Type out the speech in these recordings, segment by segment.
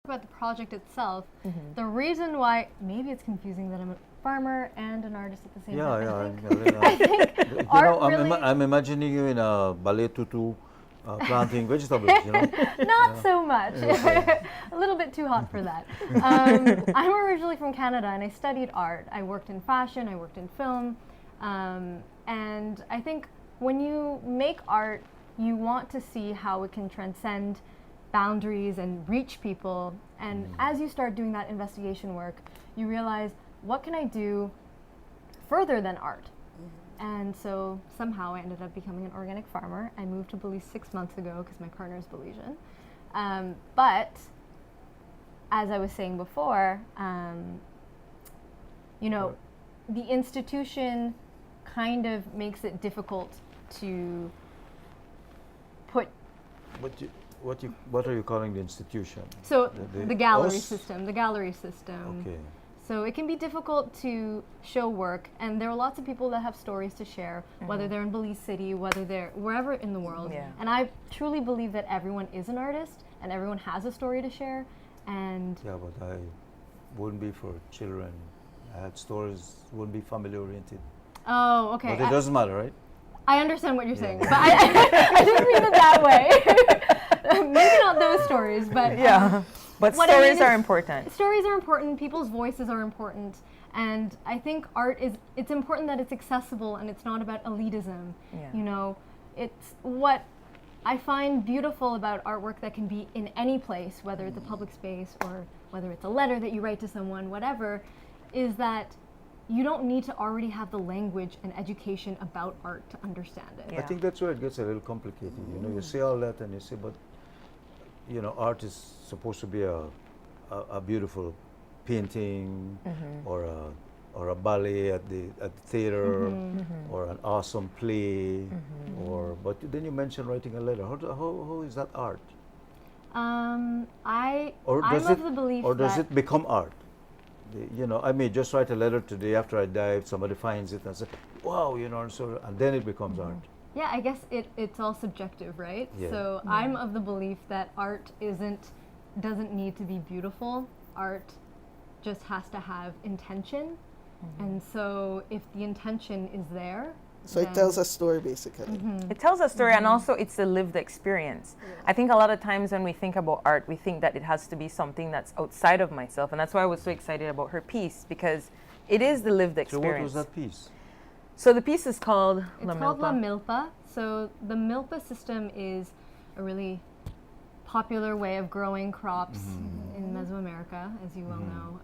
about the project itself, the reason why, maybe it's confusing that I'm a farmer and an artist at the same time. I think art really, I'm imagining you in a ballet tutu planting vegetables, not so much. A little bit too hot for that. I'm originally from Canada and I studied art. I worked in fashion, I worked in film, and I think when you make art, you want to see how it can transcend boundaries and reach people. And as you start doing that investigation work, you realize, what can I do further than art? And so somehow I ended up becoming an organic farmer. I moved to Belize 6 months ago because my partner is Belizean. But as I was saying before, the institution kind of makes it difficult to put. What are you calling the institution? So the gallery system. The gallery system. Okay. So it can be difficult to show work, and there are lots of people that have stories to share, whether they're in Belize City, whether they're wherever in the world. Yeah. And I truly believe that everyone is an artist, and everyone has a story to share. And yeah, but I wouldn't be for children. I had stories, wouldn't be family oriented. oh, okay. But it doesn't matter, right? I understand what you're saying, but I didn't mean it that way. Maybe not those stories, but but what I stories mean are is important. Stories are important. People's voices are important, and I think art is. It's important that it's accessible and it's not about elitism. Yeah. It's what I find beautiful about artwork that can be in any place, whether it's a public space or whether it's a letter that you write to someone, whatever, is that you don't need to already have the language and education about art to understand it. Yeah. I think that's where it gets a little complicated. You say all that and you say, but art is supposed to be a beautiful painting or a ballet at the theater or an awesome play but then you mentioned writing a letter. How is that art? I'm of the belief or does that it become art? I may just write a letter today after I die, if somebody finds it and say, wow, and then it becomes art. Yeah, I guess it's all subjective, right? Yeah. So I'm of the belief that art doesn't need to be beautiful. Art just has to have intention. And so if the intention is there, so it tells a story, basically. It tells a story, and also it's a lived experience. I think a lot of times when we think about art, we think that it has to be something that's outside of myself, and that's why I was so excited about her piece, because it is the lived experience. So what was that piece? So the piece is called it's called La Milpa. So the Milpa system is a really popular way of growing crops in Mesoamerica, as you well know.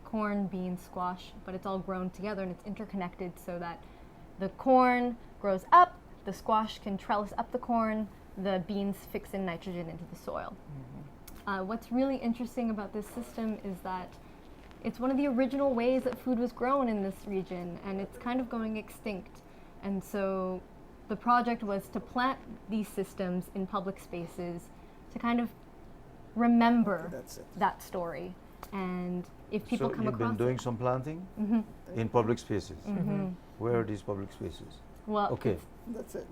Corn, beans, squash, but it's all grown together and it's interconnected so that the corn grows up, the squash can trellis up the corn, the beans fix in nitrogen into the soil. What's really interesting about this system is that it's one of the original ways that food was grown in this region, and it's kind of going extinct. And so the project was to plant these systems in public spaces to kind of remember that story. And if people come across you've been doing some planting in public spaces. Where are these public spaces? Well, okay, That's it.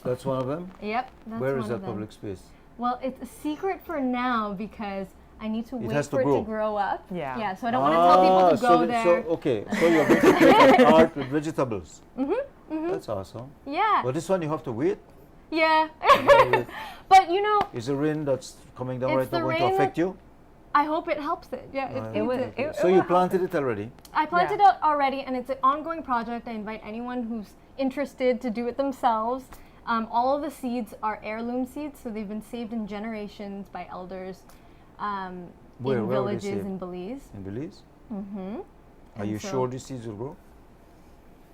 that's one of them. Yep, that's Where one is of that them. public space? Well, it's a secret for now because I need to wait has to for it grow. to grow up. Yeah. Yeah, so I don't want to tell people to go there. So you're going to create art with vegetables. That's awesome. Yeah. But this one you have to wait. Yeah. But Is the rain that's coming down It's right now the going to rain affect you? I hope it helps it. Yeah, It will. needs it. So you planted it already? I planted it already, and it's an ongoing project. I invite anyone who's interested to do it themselves. All of the seeds are heirloom seeds, so they've been saved in generations by elders in Where are they villages saved? in Belize. In Belize? Mm-hmm. Are you sure these seeds will grow?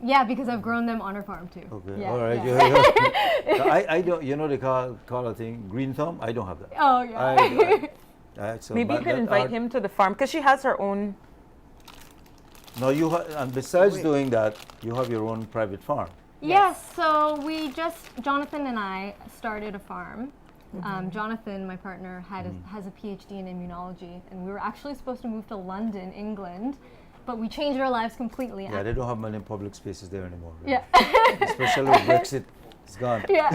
Yeah, because I've grown them on our farm too. Okay, Yeah, all right. yeah. I don't, they call a thing green thumb? I don't have that. Oh, yeah. So Maybe you could invite him to the farm, because she has her own. No, and besides doing that, you have your own private farm. Yes, so Jonathan and I started a farm. Jonathan, my partner, has a PhD in immunology, and we were actually supposed to move to London, England, but we changed our lives completely. Yeah, they don't have many public spaces there anymore. Really. Yeah. Especially with Brexit. It's gone. Yeah.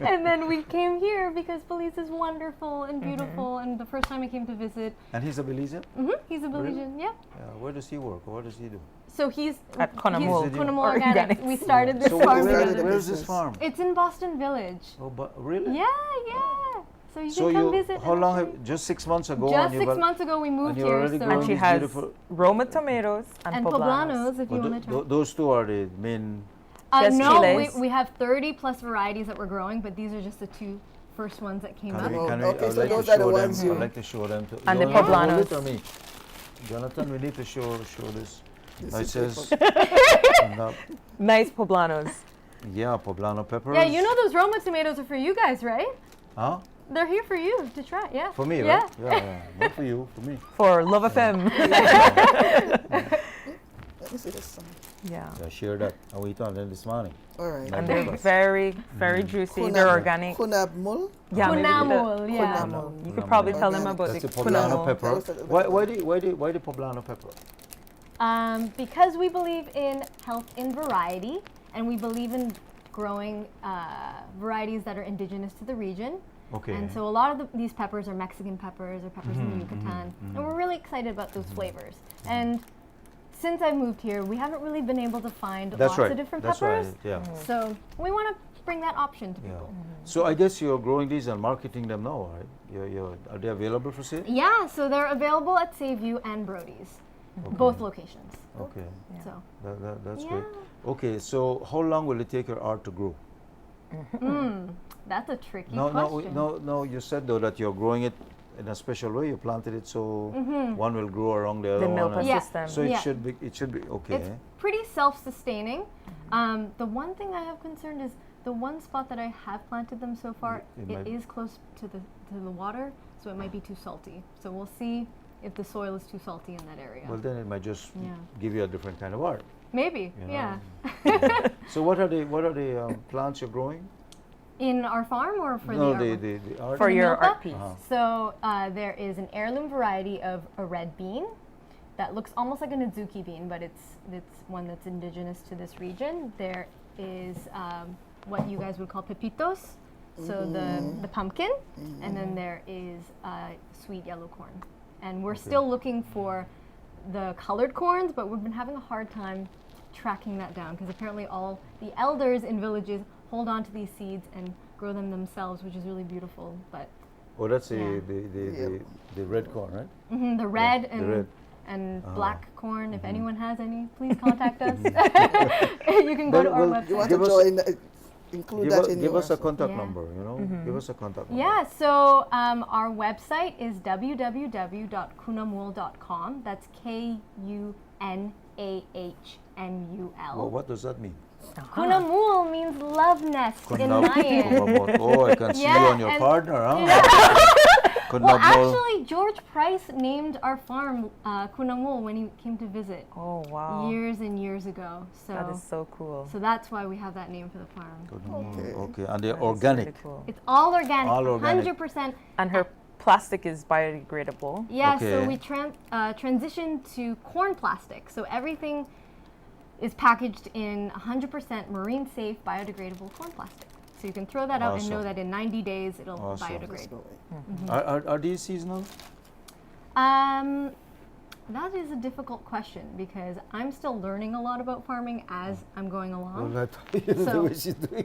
And then we came here because Belize is wonderful and beautiful. And the first time I came to visit, And he's a Belizean? he's a Belizean, yeah. Where does he work? What does he do? So he's At Kunahmul Kunahmul Organics. Organics. We started this So farm. where together. is this farm? It's in Boston Village. Oh, but really? Yeah. So you So can come visit. how and long? actually- Just 6 months ago. Just and you 6 got- months ago we moved you're here. already So growing And she these has beautiful- Roma tomatoes and poblanos, if you Well, want to try. those two are the main. Just No, chiles. we have 30 plus varieties that we're growing, but these are just the two first ones that came up. Okay, I'd so like to those are the show them. ones you- I'd like to show them. To And the you wanna hold poblanos. it or me? Jonathan, we need to show this. This It is says. Nice poblanos. Yeah, poblano peppers. Yeah, you know those Roma tomatoes are for you guys, right? Huh? They're here for you to try, yeah. For me, Yeah. right? Yeah. Not for you, for me. For Love FM. Let me see this one. Yeah. Yeah, share that. I will eat on them this morning. All right. And they're very, very juicy. They're organic. Kunahmul? Yeah, maybe Kunahmul, yeah. Kunahmul. You could probably tell them about That's the the poblano Kunahmul. pepper. That was the- Why the poblano pepper? Because we believe in health in variety, and we believe in growing varieties that are indigenous to the region. Okay. And so a lot of these peppers are Mexican peppers or peppers in the Yucatan. And we're really excited about those flavors. And since I moved here, we haven't really been able to find That's lots right. of different That's peppers. right. Yeah. So we want to bring that option to Yeah. people. So I guess you're growing these and marketing them now, right? Are they available for sale? Yeah, so they're available at Saveview and Brody's, both locations. Okay. So That's yeah. great. Okay, so how long will it take your art to grow? That's a tricky No, question. no. You said though that you're growing it in a special way. You planted it so one will grow around the other The one. Milpa and- Yeah. system. So it Yeah. should be. It should be okay. It's pretty self-sustaining. The one thing I have concerned is the one spot that I have planted them so far, It it might- is close to the water, so it might be too salty. So we'll see if the soil is too salty in that area. Well, then it might just Yeah. give you a different kind of art. Maybe, You know? yeah. So what are the plants you're growing? In our farm or for No, the the, art? the, the art. For your Milpa? art piece. So there is an heirloom variety of a red bean that looks almost like an azuki bean, but it's one that's indigenous to this region. There is what you guys would call pepitos, so the pumpkin, and then there is sweet yellow corn. And we're still looking for the colored corns, but we've been having a hard time tracking that down because apparently all the elders in villages hold on to these seeds and grow them themselves, which is really beautiful. But Oh, that's Yeah. the red corn, right? the red the and red. and black corn, if anyone has any, please contact us. You can go to our Well, You want website. to Give us- join, include Give, that us, in give your us a contact Yeah. number, you know? Give us a contact number. Yeah, so our website is www.kunahmul.com. That's Kunahmul. Well, what does that mean? Kunahmul means love nest in Kunahmul. Mayan. Oh, I can see you Yeah, on your and- partner, huh? Well, Kunahmul. actually, George Price named our farm Kunahmul when he came to visit Oh, wow. years and years ago. That is so cool. So that's why we have that name for the farm. Kunahmul. Okay, and they're That is organic. really cool. It's all organic, All organic. 100%. And her plastic is biodegradable. Yeah, so Okay. we transitioned to corn plastic. So everything is packaged in 100% marine safe biodegradable corn plastic. So you can throw that out and know Awesome. that in 90 days it'll Awesome. biodegrade. Are these seasonal? That is a difficult question because I'm still learning a lot about farming as I'm going along. Well, the So- way she's doing.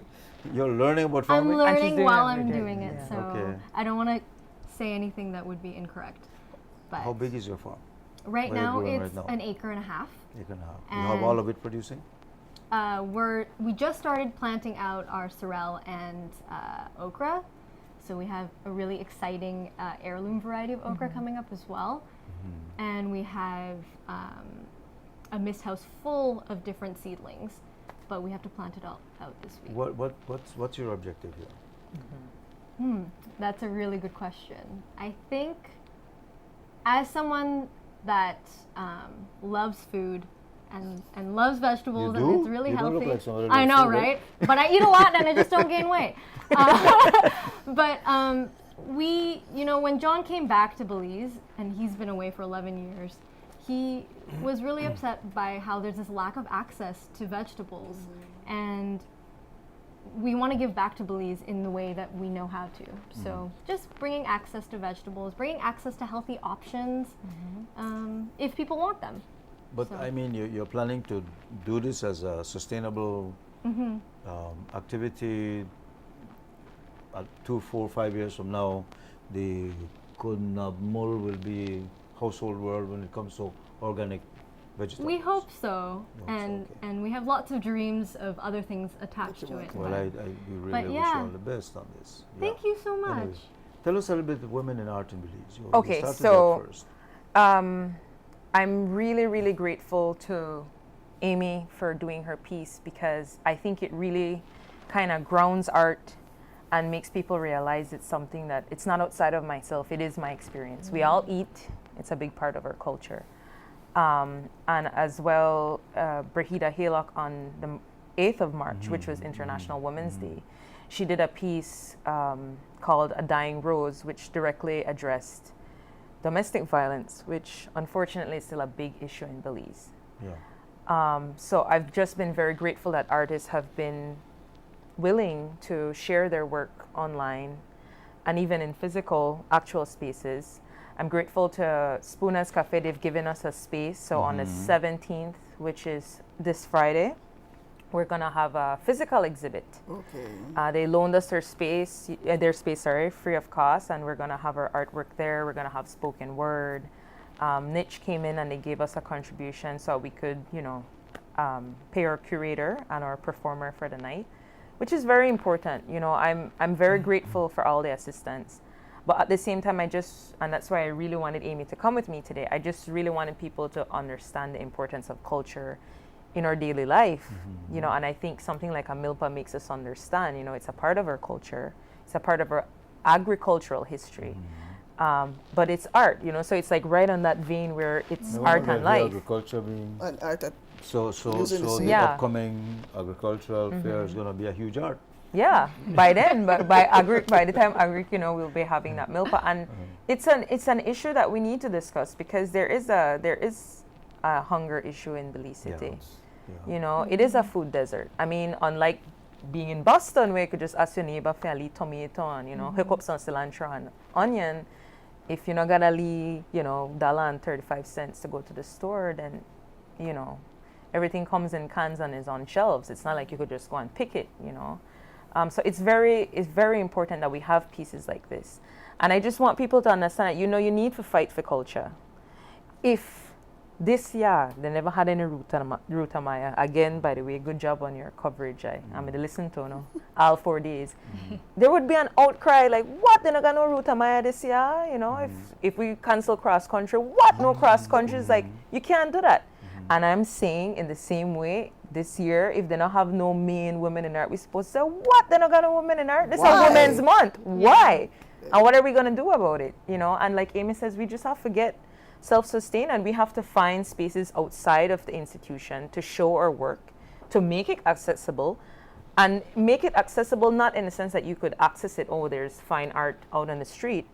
You're learning about I'm farming? learning doing while every I'm day, doing it, yeah. so Okay. I don't want to say anything that would be incorrect. But How big is your farm? right what are you now growing it's right now? an acre and a half. You can have. You have all And- of it producing? We just started planting out our sorrel and okra, so we have a really exciting heirloom variety of okra coming up as well, and we have a mist house full of different seedlings, but we have to plant it all out this week. What's your objective here? That's a really good question. I think as someone that loves food and loves vegetables You and do? it's really You don't healthy. look like somebody I that know, loves food, right? But I eat a lot and I just don't gain weight. We, when John came back to Belize, and he's been away for 11 years, he was really upset by how there's this lack of access to vegetables. And we want to give back to Belize in the way that we know how to. So just bringing access to vegetables, bringing access to healthy options, if people want them. But So- I mean, you're planning to do this as a sustainable activity. 2, 4, 5 years from now, the Kunahmul will be household word when it comes to organic vegetables. We hope so, You hope so, and okay. and we have lots of dreams of other things attached to it. Well, we really But wish you yeah. all the best on this. Thank you so much. Anyway, tell us a little bit of women in art in Belize. You Okay, started so- there first. I'm really, really grateful to Amy for doing her piece because I think it really kind of grounds art and makes people realize it's something that it's not outside of myself, it is my experience. We all eat, it's a big part of our culture. And as well, Brahida Haylock on the 8th of March, which was International Women's Day, she did a piece called A Dying Rose, which directly addressed domestic violence, which unfortunately is still a big issue in Belize. Yeah. So I've just been very grateful that artists have been willing to share their work online and even in physical, actual spaces. I'm grateful to Spooner's Cafe, they've given us a space. So on the 17th, which is this Friday, we're gonna have a physical exhibit. Okay. They loaned us their space, free of cost, and we're gonna have our artwork there. We're gonna have spoken word. Niche came in and they gave us a contribution so we could, pay our curator and our performer for the night, which is very important. I'm very grateful for all the assistance. But at the same time, and that's why I really wanted Amy to come with me today. I just really wanted people to understand the importance of culture in our daily life, and I think something like a Milpa makes us understand, it's a part of our culture, it's a part of our agricultural history, but it's art, so it's like right on that vein where it's art and life. Agriculture being And art at so using the the same- Yeah. upcoming agricultural fair is going to be a huge art. Yeah, by then, but by the time Agric, we'll be having that Milpa, and it's an issue that we need to discuss because there is a hunger issue in Belize City. It is a food desert. I mean, unlike being in Boston where you could just ask your neighbor for a little tomato and hook up some cilantro and onion, if you're not gonna leave $1.35 to go to the store, then everything comes in cans and is on shelves. It's not like you could just go and pick it. So it's very important that we have pieces like this. And I just want people to understand that, you need to fight for culture. If this year they never had any Rutamaya, again, by the way, good job on your coverage. I'm going to listen to all 4 days. There would be an outcry like, what, they're not going to no Rutamaya this year? If we cancel cross country, what, no cross country? It's like, you can't do that. And I'm saying in the same way, this year, if they don't have no main women in art, we're supposed to say, what? They're not going to women in art? This is Why? Women's Month. Why? And what are we going to do about it? And like Amy says, we just have to get self-sustained and we have to find spaces outside of the institution to show our work, to make it accessible, and make it accessible not in the sense that you could access it, there's fine art out on the street,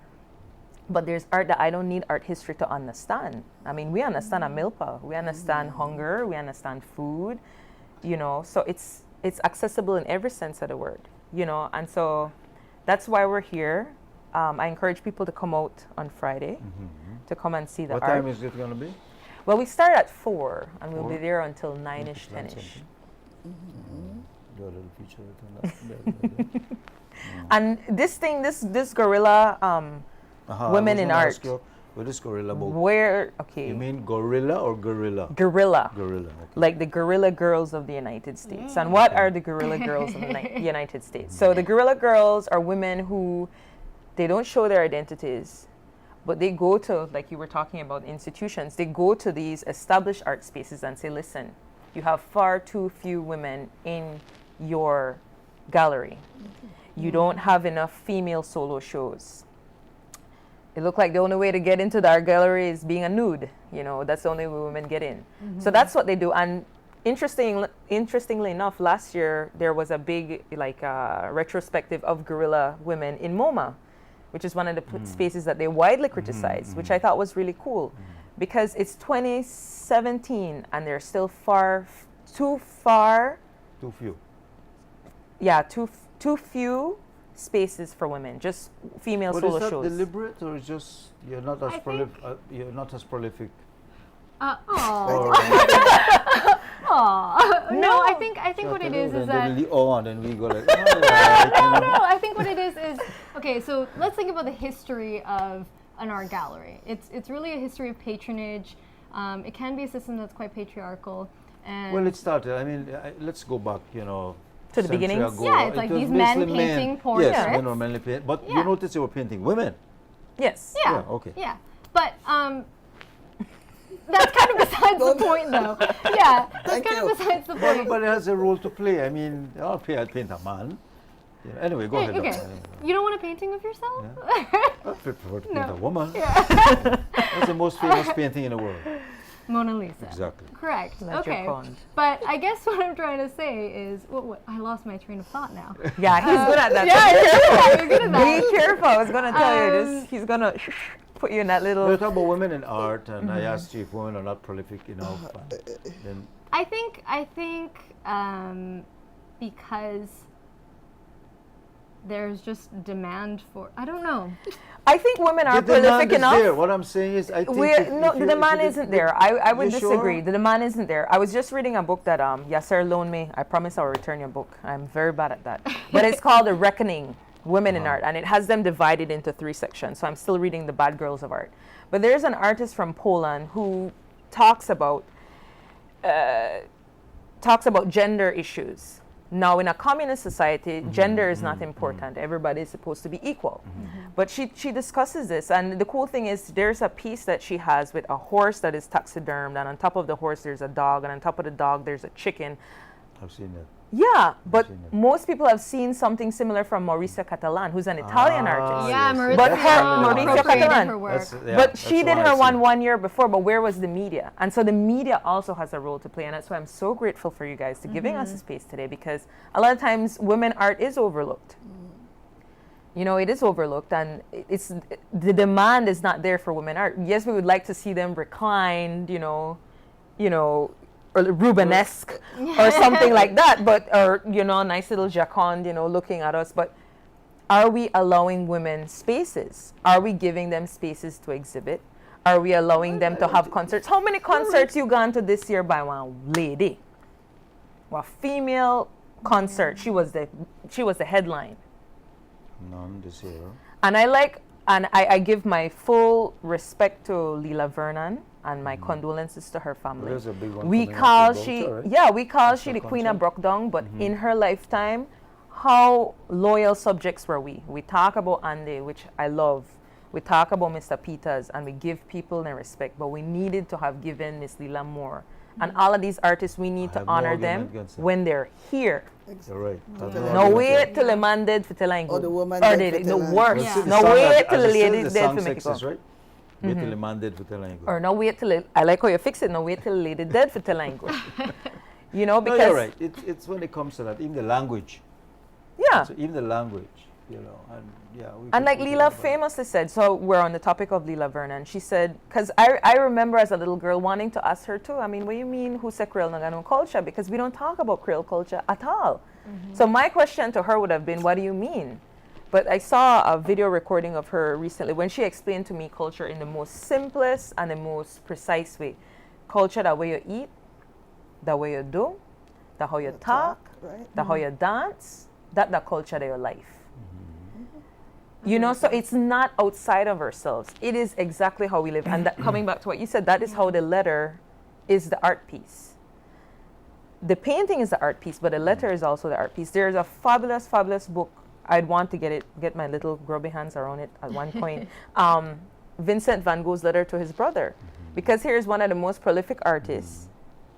but there's art that I don't need art history to understand. I mean, we understand a Milpa, we understand hunger, we understand food, so it's accessible in every sense of the word, and so that's why we're here. I encourage people to come out on Friday to come and see the What art. time is it going to be? Well, we start at 4 and we'll 4? be there until 9ish, Plan 10ish. something. Do a little feature on that. And this Guerilla Women in Art. What is Guerilla about? Where, okay, You mean gorilla or gorilla? Guerilla, Gorilla. Okay. like the Guerilla Girls of the United States. And what are the Guerilla Girls of the United States? So the Guerilla Girls are women who, they don't show their identities, but they go to, like you were talking about, institutions. They go to these established art spaces and say, listen, you have far too few women in your gallery. You don't have enough female solo shows. It looked like the only way to get into our gallery is being a nude. That's the only way women get in. So that's what they do. And interestingly enough, last year there was a big retrospective of Guerilla Women in MoMA, which is one of the spaces that they widely criticize, which I thought was really cool, because it's 2017 and they're still too Too few. too few spaces for women, just female But solo is that shows. deliberate, or is just you're not as you're not as prolific? Oh. Or, No, I think what it is then that. then we go like, all right, you know. No, I think what it is okay. So let's think about the history of an art gallery. It's really a history of patronage. It can be a system that's quite patriarchal. And Well, it started. I mean, let's go back. You know, To the century beginnings? ago. Yeah, it's It like was these men basically painting Yes, portraits. men were mainly painting. But Yeah. you notice they were painting women. Yes. Yeah. Yeah, okay. Yeah. But that's kind of besides the point, though. Yeah, that's Thank kind you. of besides the But, point. but it has a role to play. I mean, I'll paint a man. You know, anyway, go Hey, ahead. okay. You don't want a painting of yourself? I prefer to paint No. a woman. That's the most famous painting in the world. Mona Lisa. Exactly. Correct. La Okay. Joconde. But I guess what I'm trying to say is, what I lost my train of thought now. Yeah, he's good at that. Yeah, you're good at that. Be careful. I was gonna tell you this. Um, He's gonna put you in that little. We're talking about women in art, and I asked you if women are not prolific enough. And then I think because there's just demand for. I don't know. I think women are the demand prolific is enough. there. What I'm saying is, I think The demand isn't there. I would You disagree. sure? The demand isn't there. I was just reading a book that Yasser loaned me. I promise I'll return your book. I'm very bad at that. But it's called The Reckoning, Women in Art, and it has them divided into 3 sections. So I'm still reading The Bad Girls of Art. But there's an artist from Poland who talks about gender issues. Now, in a communist society, gender is not important. Everybody is supposed to be equal. But she discusses this, and the cool thing is there's a piece that she has with a horse that is taxidermed, and on top of the horse there's a dog, and on top of the dog there's a chicken. I've seen that. Yeah, but seen it. most people have seen something similar from Mauricia Catalan, who's an Italian artist. Yeah, yes. Maurizio But Maurizio appropriated Catalan. her work. But she did her one one year before, but where was the media? And so the media also has a role to play, and that's why I'm so grateful for you guys to giving us a space today, because a lot of times women art is overlooked. You know, it is overlooked, and the demand is not there for women art. Yes, we would like to see them reclined, you know, or Rubenesque or something like that, but or nice little Joconde, looking at us. But are we allowing women spaces? Are we giving them spaces to exhibit? Are we allowing them to have concerts? How many concerts you gone to this year by one lady? Well, female concert. She was the headline. None this year. And I give my full respect to Lila Vernon and my condolences to her family. There's a big one We coming up call in she, Bogota, right? yeah, we call That's she the the Queen of concert. Brockdown, but in her lifetime, how loyal subjects were we? We talk about Andy, which I love. We talk about Mr. Peters, and we give people their respect, but we needed to have given Miss Lila more. And all of these artists, we need I to have no honor argument them against that. when they're here. You're right. That's no No argument wait there. till the man dead for tell I Or the woman or dead the, for the tell I worst. Yeah. Still the No song wait that- till the as still lady the dead song for make it sexist, go. right? Wait till the man dead for telling you. Or no wait till I like how you fix it. No wait till the lady dead for tell I go. No, Because you're right. It's when it comes to that, even the language. yeah. So even the language, and yeah. we And could like put it Lila up, but- famously said, so we're on the topic of Lila Vernon. She said, because I remember as a little girl wanting to ask her too, I mean, what do you mean who said Creole Nagano culture? Because we don't talk about Creole culture at all. So my question to her would have been, what do you mean? But I saw a video recording of her recently when she explained to me culture in the most simplest and the most precise way. Culture, the way you eat, the way you do, the how you talk, right? the how you dance, that the culture of your life. So it's not outside of ourselves. It is exactly how we live. And that, coming back to what you said, that is how the letter is the art piece. The painting is the art piece, but the letter is also the art piece. There's a fabulous, fabulous book. I'd want to get my little grubby hands around it at one point. Vincent van Gogh's letter to his brother. Because here's one of the most prolific artists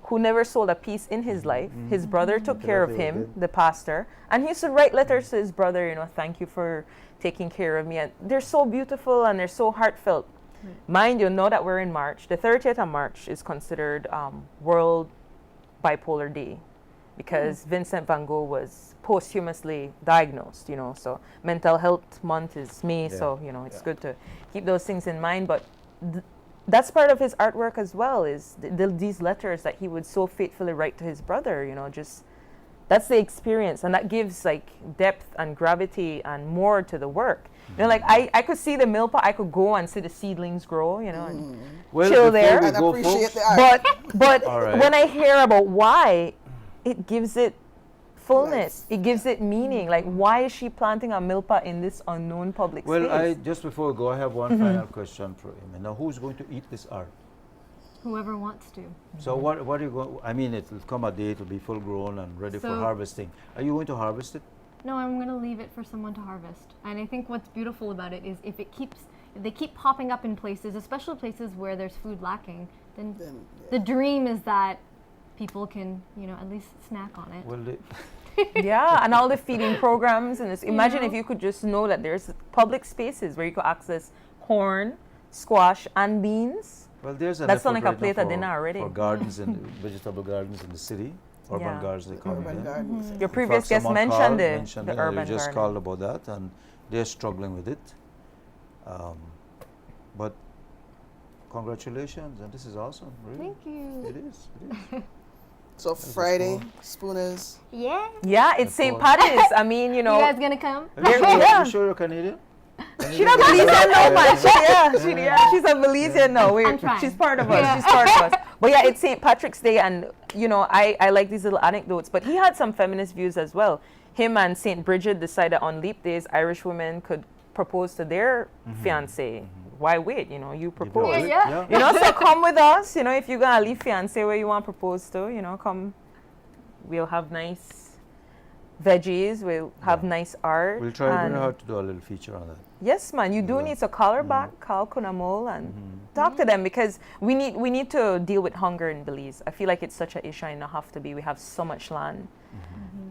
who never sold a piece in his life. His brother took care of him, the pastor, and he used to write letters to his brother, thank you for taking care of me. And they're so beautiful and they're so heartfelt. Mind you, know that we're in March. The 30th of March is considered World Bipolar Day because Vincent van Gogh was posthumously diagnosed, so Mental Health Month is May, so, it's good to keep those things in mind. But that's part of his artwork as well, is these letters that he would so faithfully write to his brother, just That's the experience, and that gives like depth and gravity and more to the work. You know, like I could see the Milpa, I could go and see the seedlings grow, you know, and chill there. And appreciate the art. But All right. when I hear about why, it gives it fullness. Life. It gives it meaning. Like, why is she planting a Milpa in this unknown public Well, space? just before we go, I have one final question for him. Now, who's going to eat this art? Whoever wants to. So what are you going? I mean, it will come a day; it will be full grown and ready for So- harvesting. Are you going to harvest it? No, I'm going to leave it for someone to harvest. And I think what's beautiful about it is if they keep popping up in places, especially places where there's food lacking, then Then, the dream is that people can, at least snack on it. Well, Yeah, and all the feeding programs and this. Imagine know? if you could just know that there's public spaces where you could access corn, squash, and beans. well, there's an That's effort like a right now plate of for- dinner already. for gardens and vegetable gardens in the city, urban Yeah. gardens they call urban it. Yeah. gardens. Your In previous fact, guest someone mentioned mentioned the it, urban you just garden. called about that, and they're struggling with it. But congratulations, and this is awesome. Really, Thank you. it is. It is. So Friday, Spooners. Yeah. Yeah, it's St. course. Patty's. I mean, You guys gonna come? Are you sure, Yeah. you sure you're Canadian? She's not Belizean no man. She's a Belizean no. I'm trying. She's part of us. Yeah. She's part of us. But yeah, it's St. Patrick's Day, and I like these little anecdotes. But he had some feminist views as well. Him and St. Bridget decided on leap days, Irish women could propose to their fiance. Why wait? You propose. Yeah. So come with us. If you're gonna leave fiance where you want to propose to, come. We'll have nice veggies. We'll have nice art. We'll try and- very hard to do a little feature on that. Yes, man. You do need to call her back, call Kunahmul, and talk to them, because we need to deal with hunger in Belize. I feel like it's such an issue, and not have to be. We have so much land,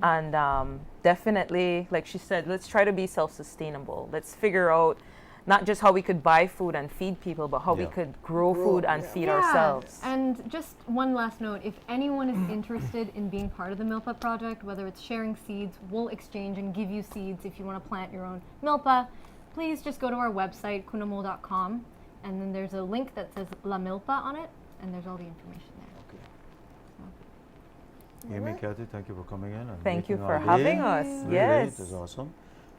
and definitely, like she said, let's try to be self-sustainable. Let's figure out not just how we could buy food and feed people, but how we Yeah. could grow food and yeah. feed ourselves. And just one last note, if anyone is interested in being part of the Milpa project, whether it's sharing seeds, we'll exchange and give you seeds if you want to plant your own Milpa. Please just go to our website, kunahmul.com, and then there's a link that says La Milpa on it, and there's all the information there. Amy, Kathy, thank you for coming in. And Thank you making for our having day. us. Really, Yes. it was awesome.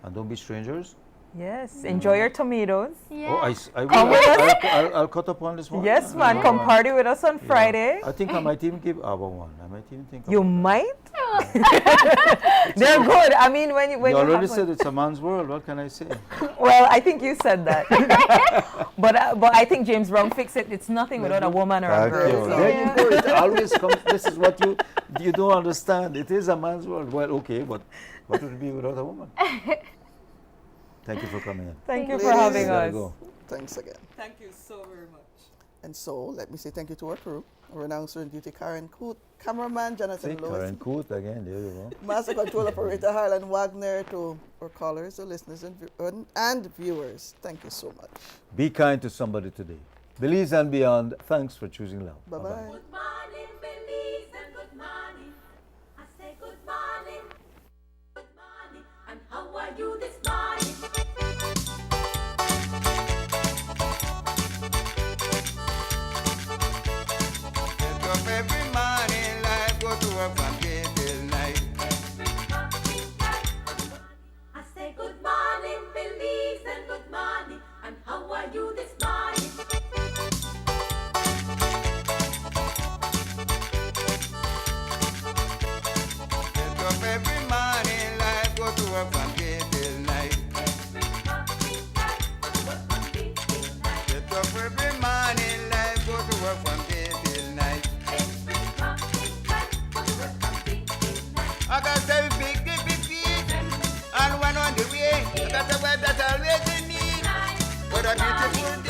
And don't be strangers. Yes. Enjoy your tomatoes. Yeah. Oh, I Come will. with I'll cut up on this one. Yes, man. Come party with us on Yeah. Friday. I think I might even give Abba one. I might even think. You about that. might. They're good. I mean, when you You already have said it's a man's world. What can I say? Well, I think you said that. but I think James Brown fixed it. It's nothing without a woman or a Thank girl. you. So. There you go. It always comes. This is what you don't understand. It is a man's world. Well, okay, but what would it be without a woman? Thank you for coming in. Thank you Ladies. for having Gotta us. go. Thanks again. Thank you so very much. And so let me say thank you to our crew, our announcer in duty, Karen Coote, cameraman Jonathan See, Lewis, Karen Coote again. There you go. master control operator Harlan Wagner, to our callers, our listeners, and viewers. Thank you so much. Be kind to somebody today. Belize and beyond. Thanks for choosing love. Bye-bye. Good morning, Belize, and good morning. I say good morning, and how are you this morning? Get up every morning, life go to work from day till night. I say good morning, Belize, and good morning, and how are you this morning? Get up every morning, life go to work from day till night. Get up every morning, life go to work from day till night. I got 7 big feet and one on the way. I got a wife that's always in need. What a beautiful day.